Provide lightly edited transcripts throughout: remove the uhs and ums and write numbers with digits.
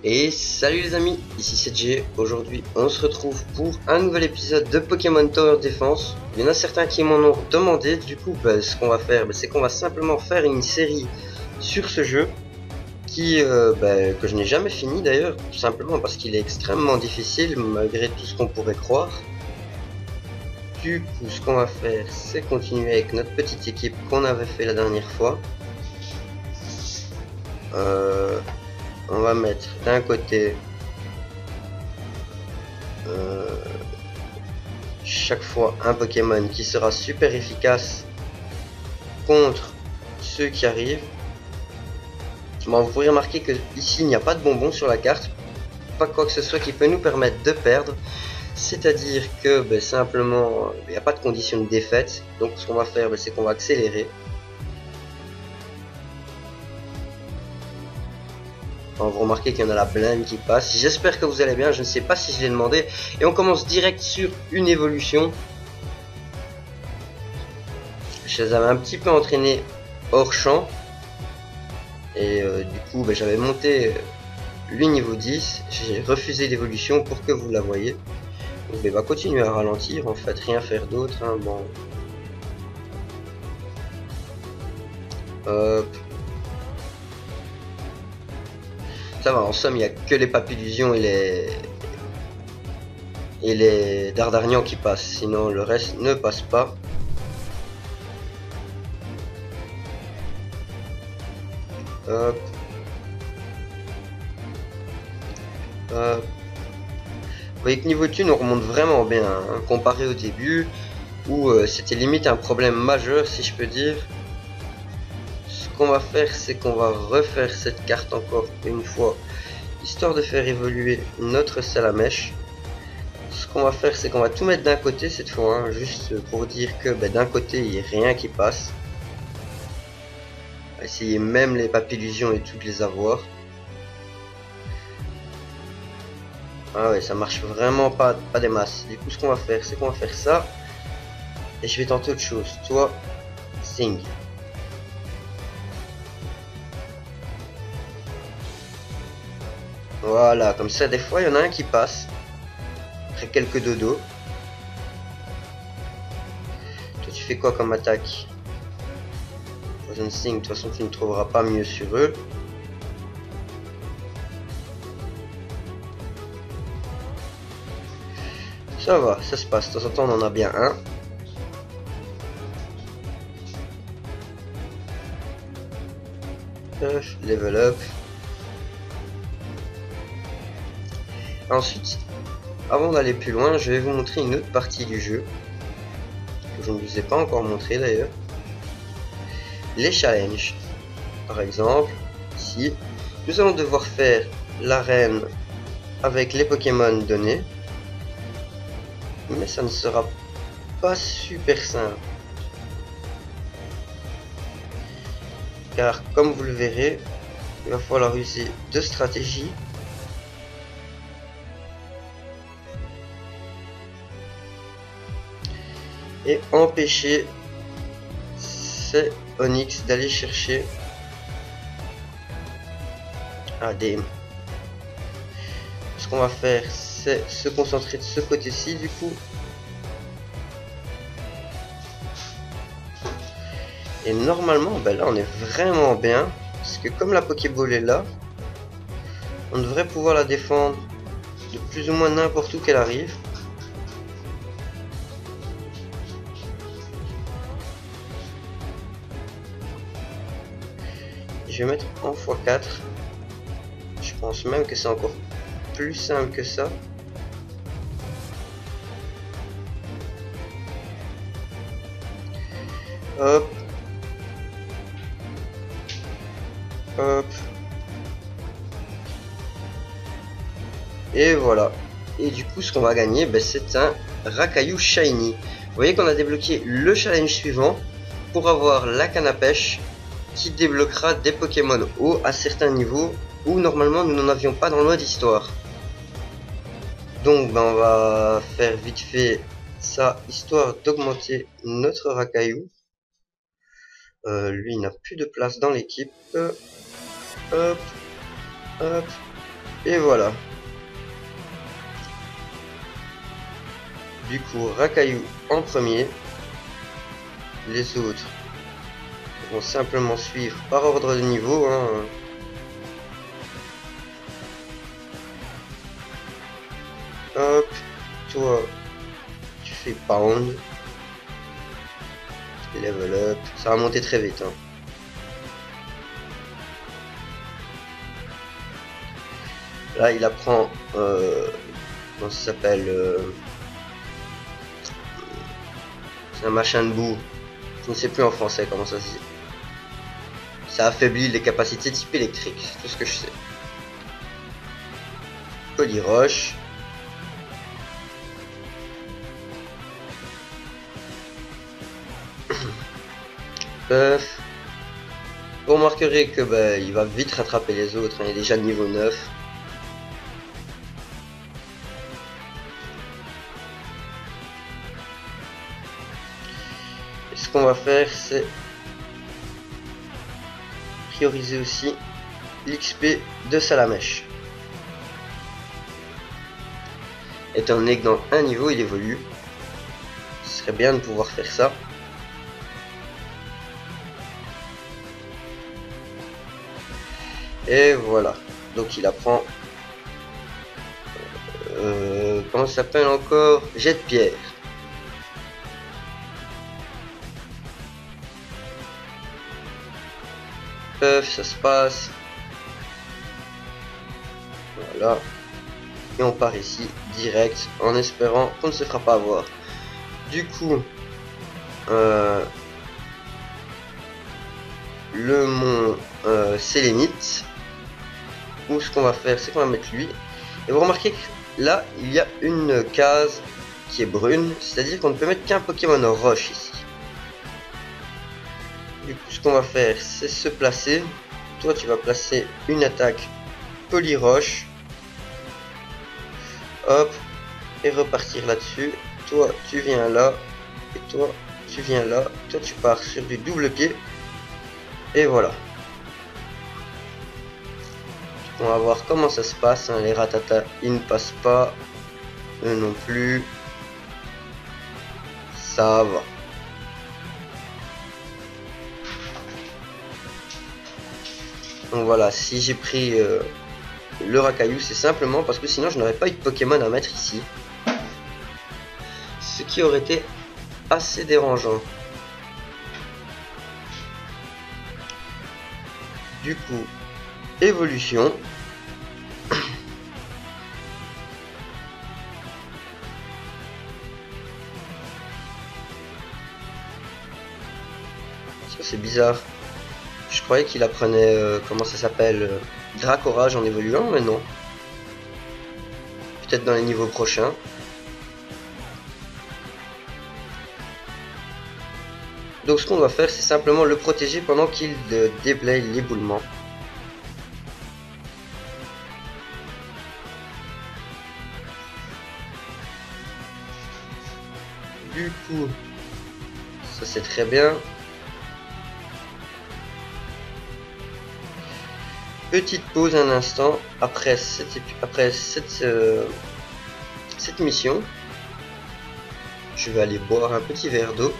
Et salut les amis, ici c'est Jay. Aujourd'hui on se retrouve pour un nouvel épisode de Pokémon Tower Defense. Il y en a certains qui m'en ont demandé, du coup ce qu'on va faire, c'est qu'on va simplement faire une série sur ce jeu qui que je n'ai jamais fini d'ailleurs, tout simplement parce qu'il est extrêmement difficile malgré tout ce qu'on pourrait croire. Du coup ce qu'on va faire c'est continuer avec notre petite équipe qu'on avait fait la dernière fois. On va mettre d'un côté chaque fois un Pokémon qui sera super efficace contre ceux qui arrivent. Bon, vous pourrez remarquer que ici il n'y a pas de bonbons sur la carte, pas quoi que ce soit qui peut nous permettre de perdre, c'est-à-dire que simplement il n'y a pas de condition de défaite. Donc ce qu'on va faire c'est qu'on va accélérer. Alors, vous remarquez qu'il y en a la blinde qui passe. J'espère que vous allez bien, je ne sais pas si je l'ai demandé. Et on commence direct sur une évolution. Je les avais un petit peu entraînés hors champ. Et du coup j'avais monté lui niveau 10. J'ai refusé l'évolution pour que vous la voyez. Donc il va continuer à ralentir, en fait rien faire d'autre, hein. Bon. Ça va, en somme il n'y a que les Papillusions et les Dardarnians qui passent, sinon le reste ne passe pas. Hop. Hop. Vous voyez que niveau thune on remonte vraiment bien, hein, comparé au début où c'était limite un problème majeur si je peux dire. Ce qu'on va faire c'est qu'on va refaire cette carte encore une fois, histoire de faire évoluer notre Salamèche. Ce qu'on va faire c'est qu'on va tout mettre d'un côté cette fois, hein, juste pour dire que d'un côté il n'y a rien qui passe. On va essayer même les Papillusions et toutes les avoir. Ah ouais, ça marche vraiment pas des masses. Du coup ce qu'on va faire c'est qu'on va faire ça. Et je vais tenter autre chose. Toi, Sing. Voilà, comme ça des fois il y en a un qui passe. Après quelques dodos. Toi tu fais quoi comme attaque? Poison Sting, de toute façon tu ne trouveras pas mieux sur eux. Ça va, ça se passe. De temps en temps on en a bien un. Level up. Ensuite, avant d'aller plus loin, je vais vous montrer une autre partie du jeu. Que je ne vous ai pas encore montré d'ailleurs. Les challenges. Par exemple, ici, nous allons devoir faire l'arène avec les Pokémon donnés. Mais ça ne sera pas super simple. Car comme vous le verrez, il va falloir user de stratégies. Et empêcher ces Onix d'aller chercher ADM. Ce qu'on va faire c'est se concentrer de ce côté-ci du coup. Et normalement là on est vraiment bien. Parce que comme la Pokéball est là, on devrait pouvoir la défendre de plus ou moins n'importe où qu'elle arrive. Je vais mettre en x4. Je pense même que c'est encore plus simple que ça. Hop. Hop. Et voilà. Et du coup ce qu'on va gagner c'est un Rakaillou Shiny. Vous voyez qu'on a débloqué le challenge suivant pour avoir la canne à pêche qui débloquera des Pokémon hauts à certains niveaux où normalement nous n'en avions pas dans le mode histoire. Donc on va faire vite fait ça histoire d'augmenter notre Rakaillou. Lui il n'a plus de place dans l'équipe. Hop, hop. Et voilà. Du coup, Rakayu en premier. Les autres vont simplement suivre par ordre de niveau. Hein. Hop, toi, tu fais pound. Level up. Ça va monter très vite. Hein. Là, il apprend... comment ça s'appelle c'est un machin de boue. Je ne sais plus en français comment ça se dit. Ça affaiblit les capacités type électrique. C'est tout ce que je sais. Polyroche. Puff. Vous remarquerez que bah, il va vite rattraper les autres. Hein. Il est déjà niveau 9. Ce qu'on va faire, c'est prioriser aussi l'XP de Salamèche. Étant donné que dans un niveau il évolue, ce serait bien de pouvoir faire ça. Et voilà, donc il apprend comment ça s'appelle encore, jet de pierre. Puff, ça se passe. Voilà. Et on part ici direct en espérant qu'on ne se fera pas avoir. Du coup, le mont Sélénite, où ce qu'on va faire, c'est qu'on va mettre lui. Et vous remarquez que là, il y a une case qui est brune, c'est-à-dire qu'on ne peut mettre qu'un Pokémon roche ici. Du coup, ce qu'on va faire, c'est se placer. Toi, tu vas placer une attaque Polyroche. Hop. Et repartir là-dessus. Toi, tu viens là. Et toi, tu viens là. Toi, tu pars sur du double pied. Et voilà. On va voir comment ça se passe. Hein. Les Rattata, ils ne passent pas. Eux non plus. Ça va. Donc voilà, si j'ai pris le Rakayu, c'est simplement parce que sinon je n'aurais pas eu de Pokémon à mettre ici. Ce qui aurait été assez dérangeant. Du coup, évolution. Ça c'est bizarre. Je croyais qu'il apprenait, comment ça s'appelle, Dracorage en évoluant, mais non. Peut-être dans les niveaux prochains. Donc ce qu'on doit faire, c'est simplement le protéger pendant qu'il déblaye l'éboulement. Du coup, ça c'est très bien. Petite pause un instant après cette mission. Je vais aller boire un petit verre d'eau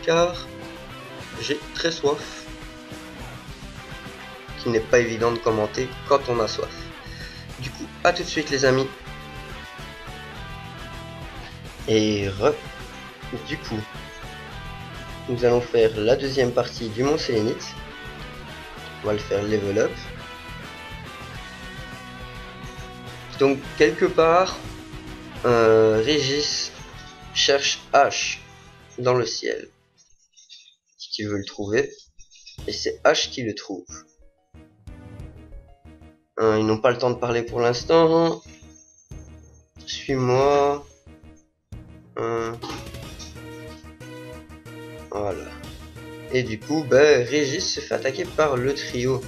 car j'ai très soif. Qui n'est pas évident de commenter quand on a soif. Du coup, à tout de suite les amis. Et du coup, nous allons faire la deuxième partie du Mont Sélénite. On va le faire level up. Donc quelque part, Régis cherche H dans le ciel. Qui veut le trouver. Et c'est H qui le trouve. Ils n'ont pas le temps de parler pour l'instant. Suis-moi. Voilà. Et du coup, Régis se fait attaquer par le trio.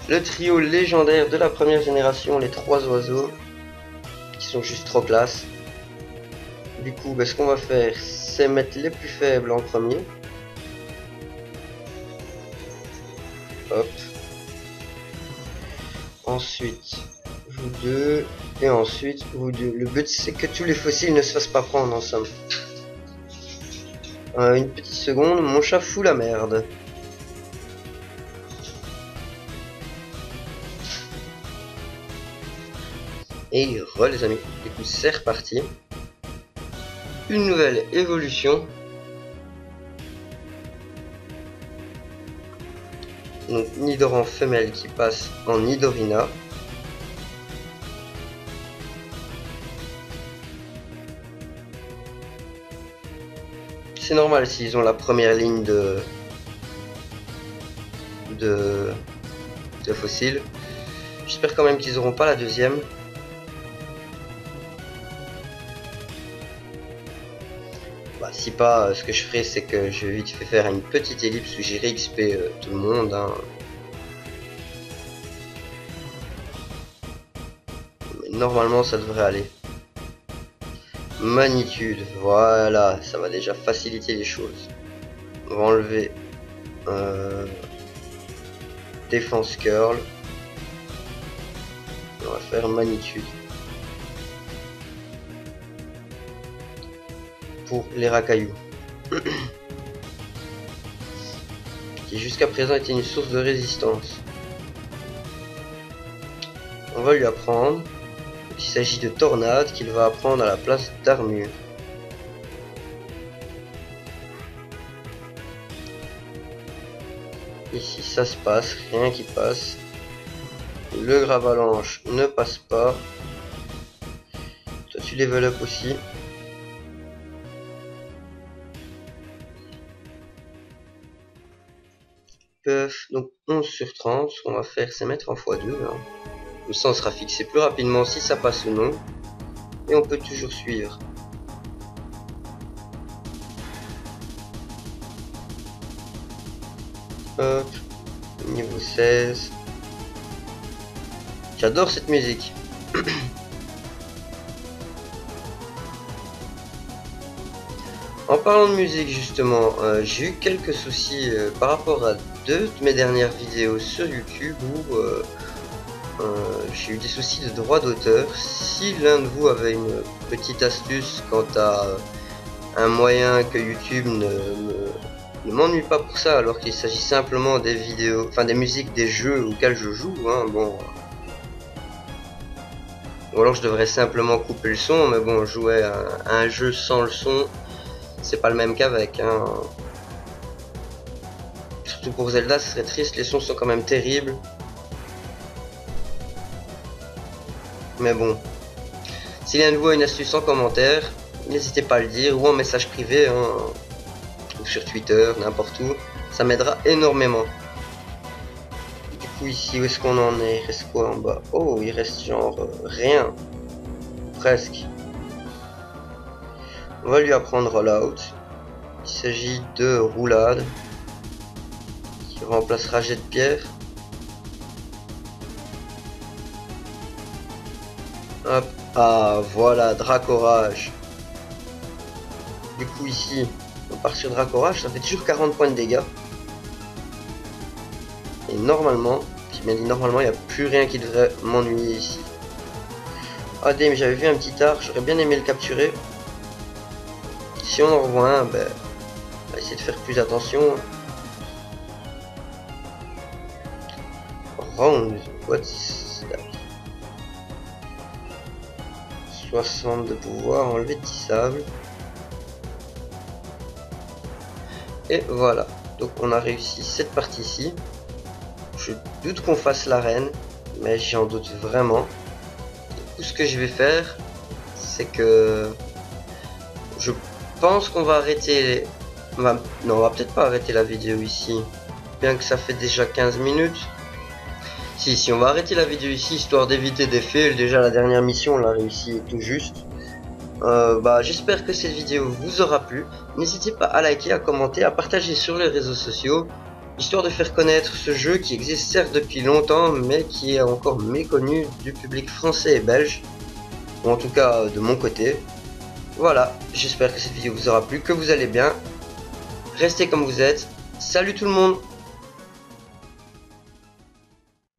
Le trio légendaire de la première génération, les 3 oiseaux. Qui sont juste trop classe. Du coup, ce qu'on va faire, c'est mettre les plus faibles en premier. Hop. Ensuite, vous deux. Et ensuite, vous deux. Le but, c'est que tous les fossiles ne se fassent pas prendre, en somme. Une petite seconde, mon chat fout la merde. Et les amis, du coup c'est reparti. Une nouvelle évolution. Donc Nidoran femelle qui passe en Nidorina. C'est normal s'ils ont la première ligne de fossiles. J'espère quand même qu'ils n'auront pas la deuxième. Bah, si pas, ce que je ferai, c'est que je vais vite fait faire une petite ellipse où j'irai XP tout le monde. Hein. Mais normalement, ça devrait aller. Magnitude, voilà, ça va déjà faciliter les choses. On va enlever défense curl. On va faire magnitude. Pour les racailloux. Qui jusqu'à présent était une source de résistance. On va lui apprendre. Il s'agit de tornade qu'il va apprendre à la place d'armure. Ici ça se passe, rien qui passe. Le gravalanche ne passe pas. Toi tu level up aussi. Donc 11 sur 30, ce qu'on va faire c'est mettre en x2. Hein. Comme ça on sera fixé plus rapidement si ça passe ou non. Et on peut toujours suivre. Hop, niveau 16. J'adore cette musique. En parlant de musique justement, j'ai eu quelques soucis par rapport à deux de mes dernières vidéos sur YouTube où j'ai eu des soucis de droit d'auteur. Si l'un de vous avait une petite astuce quant à un moyen que YouTube ne m'ennuie pas pour ça, alors qu'il s'agit simplement des vidéos, enfin des musiques des jeux auxquels je joue, hein, bon. Ou alors je devrais simplement couper le son, mais bon, jouer à un jeu sans le son, c'est pas le même qu'avec. Hein. Surtout pour Zelda, ce serait triste, les sons sont quand même terribles. Mais bon, si l'un de vous a une astuce en commentaire, n'hésitez pas à le dire, ou en message privé, hein, ou sur Twitter, n'importe où, ça m'aidera énormément. Du coup ici, où est-ce qu'on en est? Il reste quoi en bas? Oh, il reste genre rien. Presque. On va lui apprendre rollout. Il s'agit de roulade, qui remplacera jet de pierre. Hop, ah voilà, Dracorage. Du coup ici, on part sur Dracorage, ça fait toujours 40 points de dégâts. Et normalement, j'ai bien dit normalement, il n'y a plus rien qui devrait m'ennuyer ici. Ah mais j'avais vu un petit art, j'aurais bien aimé le capturer. Si on en revoit un, ben, on va essayer de faire plus attention. Round, what's that? 60 de pouvoir, enlever 10 sable. Et voilà, donc on a réussi cette partie-ci. Je doute qu'on fasse l'arène, mais j'en doute vraiment. Tout ce que je vais faire, c'est que je pense qu'on va arrêter. Non, on va peut-être pas arrêter la vidéo ici, bien que ça fait déjà 15 minutes. Si on va arrêter la vidéo ici, histoire d'éviter des fails. Déjà la dernière mission on l'a réussi tout juste. J'espère que cette vidéo vous aura plu. N'hésitez pas à liker, à commenter, à partager sur les réseaux sociaux, histoire de faire connaître ce jeu qui existe certes depuis longtemps, mais qui est encore méconnu du public français et belge, ou en tout cas de mon côté. Voilà, j'espère que cette vidéo vous aura plu, que vous allez bien. Restez comme vous êtes. Salut tout le monde!